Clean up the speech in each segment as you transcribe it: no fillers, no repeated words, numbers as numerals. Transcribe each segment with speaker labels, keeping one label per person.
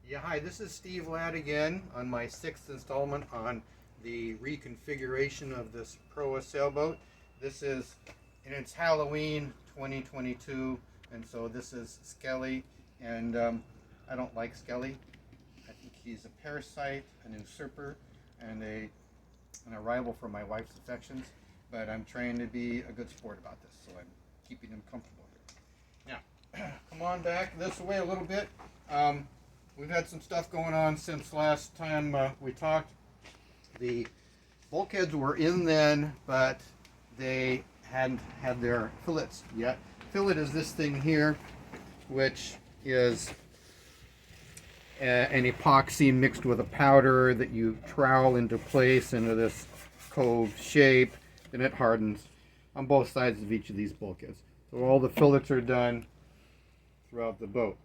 Speaker 1: Yeah, hi, this is Steve Ladd again on my sixth installment on the reconfiguration of this proa sailboat. This is, and it's Halloween 2022, and so this is Skelly, and I don't like Skelly. I think he's a parasite, an usurper, and a rival for my wife's affections, but I'm trying to be a good sport about this, so I'm keeping him comfortable here. Now, come on back this way a little bit. We've had some stuff going on since last time we talked. The bulkheads were in then, but they hadn't had their fillets yet. Fillet is this thing here, which is an epoxy mixed with a powder that you trowel into place into this cove shape, and it hardens on both sides of each of these bulkheads. So all the fillets are done throughout the boat.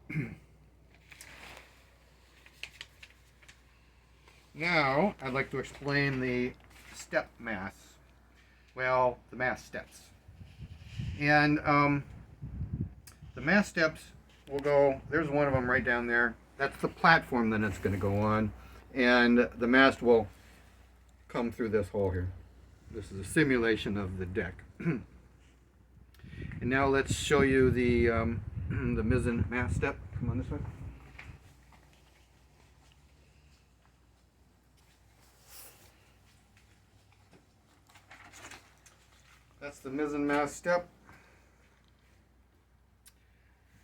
Speaker 1: Now, I'd like to explain the step masts. Well, the mast steps. And the mast steps will go, there's one of them right down there. That's the platform that it's going to go on. And the mast will come through this hole here. This is a simulation of the deck. And now let's show you the mizzen mast step. Come on this way. That's the mizzen mast step.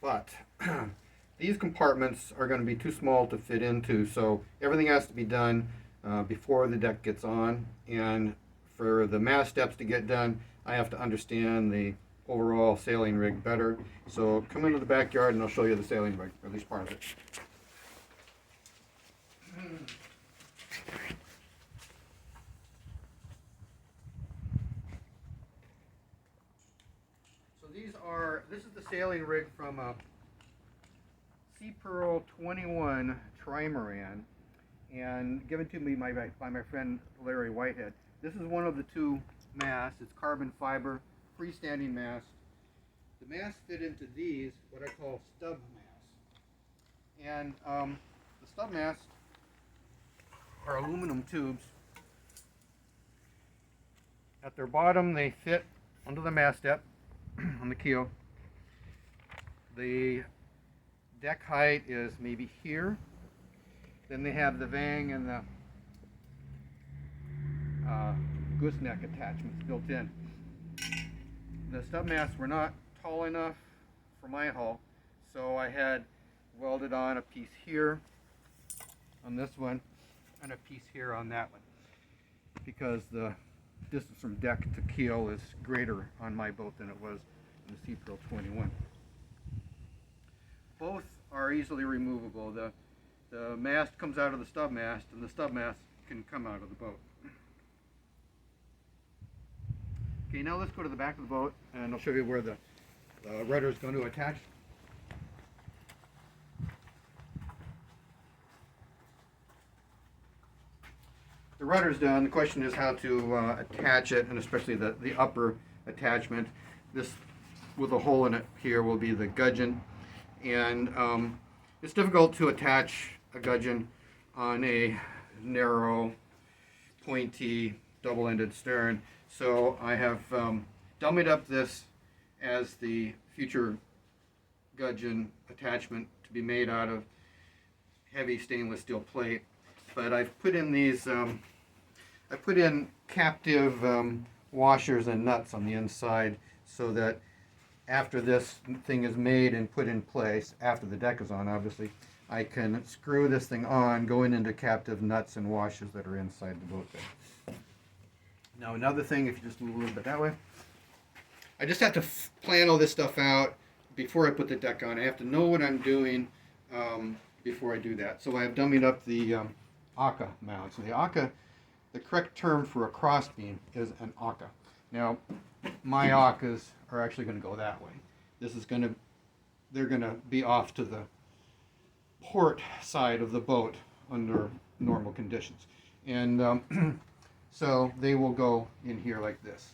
Speaker 1: But these compartments are going to be too small to fit into, so everything has to be done before the deck gets on. And for the mast steps to get done, I have to understand the overall sailing rig better. So come into the backyard and I'll show you the sailing rig, or at least part of it. This is the sailing rig from a Sea Pearl 21 trimaran, and given to me by my friend Larry Whitehead. This is one of the two masts. It's carbon fiber, freestanding mast. The masts fit into these, what I call stub masts. And the stub masts are aluminum tubes. At their bottom, they fit under the mast step on the keel. The deck height is maybe here. Then they have the vang and the gooseneck attachments built in. The stub masts were not tall enough for my hull, so I had welded on a piece here on this one and a piece here on that one, because the distance from deck to keel is greater on my boat than it was in the Sea Pearl 21. Both are easily removable. The mast comes out of the stub mast, and the stub mast can come out of the boat. Okay, now let's go to the back of the boat, and I'll show you where the rudder is going to attach. The rudder's done. The question is how to attach it, and especially the upper attachment. This, with a hole in it here, will be the gudgeon. And it's difficult to attach a gudgeon on a narrow, pointy, double-ended stern. So I have dummied up this as the future gudgeon attachment to be made out of heavy stainless steel plate. But I've put in these, I put in captive washers and nuts on the inside, so that after this thing is made and put in place, after the deck is on obviously, I can screw this thing on, going into captive nuts and washers that are inside the boat there. Now another thing, if you just move a little bit that way, I just have to plan all this stuff out before I put the deck on. I have to know what I'm doing before I do that. So I've dummied up the Aka mount. So the Aka, the correct term for a crossbeam is an Aka. Now, my Akas are actually going to go that way. This is going to, they're going to be off to the port side of the boat under normal conditions. And so they will go in here like this.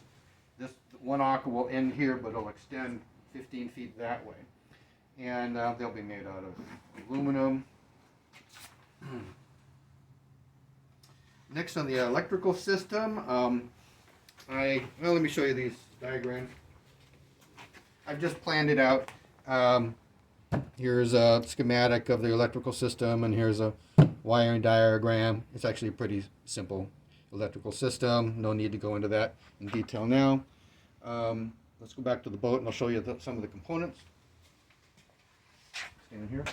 Speaker 1: This one Aka will end here, but it'll extend 15 feet that way. And they'll be made out of aluminum, Next on the electrical system, well, let me show you these diagrams. I've just planned it out. Here's a schematic of the electrical system, and here's a wiring diagram. It's actually a pretty simple electrical system. No need to go into that in detail now. Let's go back to the boat, and I'll show you some of the components. Stand here.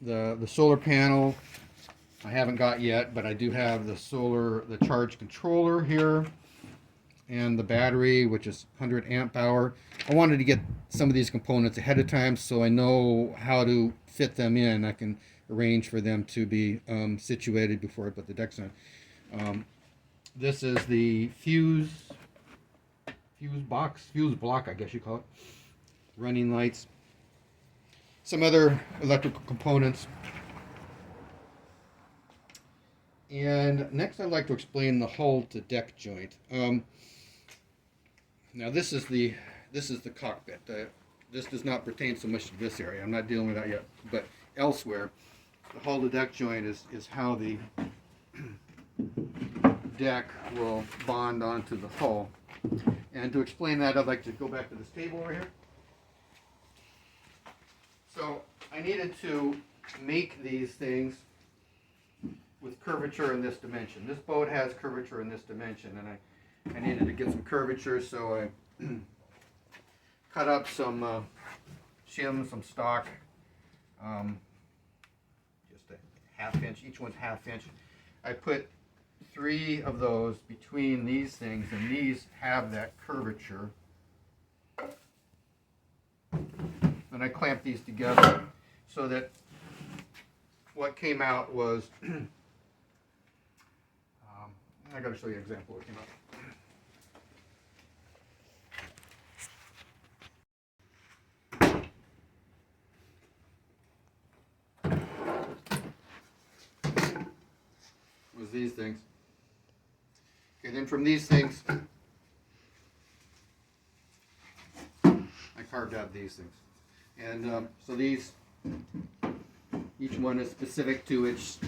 Speaker 1: The solar panel I haven't got yet, but I do have the charge controller here, and the battery, which is 100 amp hour. I wanted to get some of these components ahead of time so I know how to fit them in. I can arrange for them to be situated before I put the decks on. This is the fuse block, I guess you call it. Running lights. Some other electrical components. And next I'd like to explain the hull to deck joint. Now this is the cockpit. This does not pertain so much to this area. I'm not dealing with that yet. But elsewhere, the hull to deck joint is how the deck will bond onto the hull. And to explain that, I'd like to go back to this table over here. So I needed to make these things with curvature in this dimension. This boat has curvature in this dimension, and I needed to get some curvature, so I cut up some shims, some stock, just a half inch. Each one's half inch. I put 3 of those between these things, and these have that curvature. And I clamped these together so that what came out was, I got to show you an example of what came out. Was these things. Okay, then from these things, I carved out these things. And so these, each one is specific to its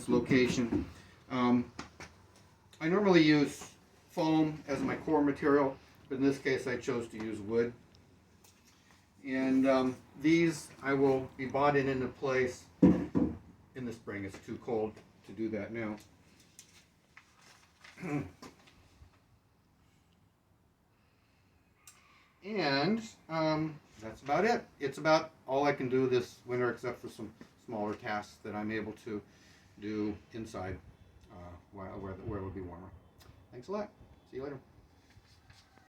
Speaker 1: location. I normally use foam as my core material, but in this case I chose to use wood. And these I will be bonded into place in the spring. It's too cold to do that now. And that's about it. It's about all I can do this winter, except for some smaller tasks that I'm able to do inside where it'll be warmer. Thanks a lot. See you later.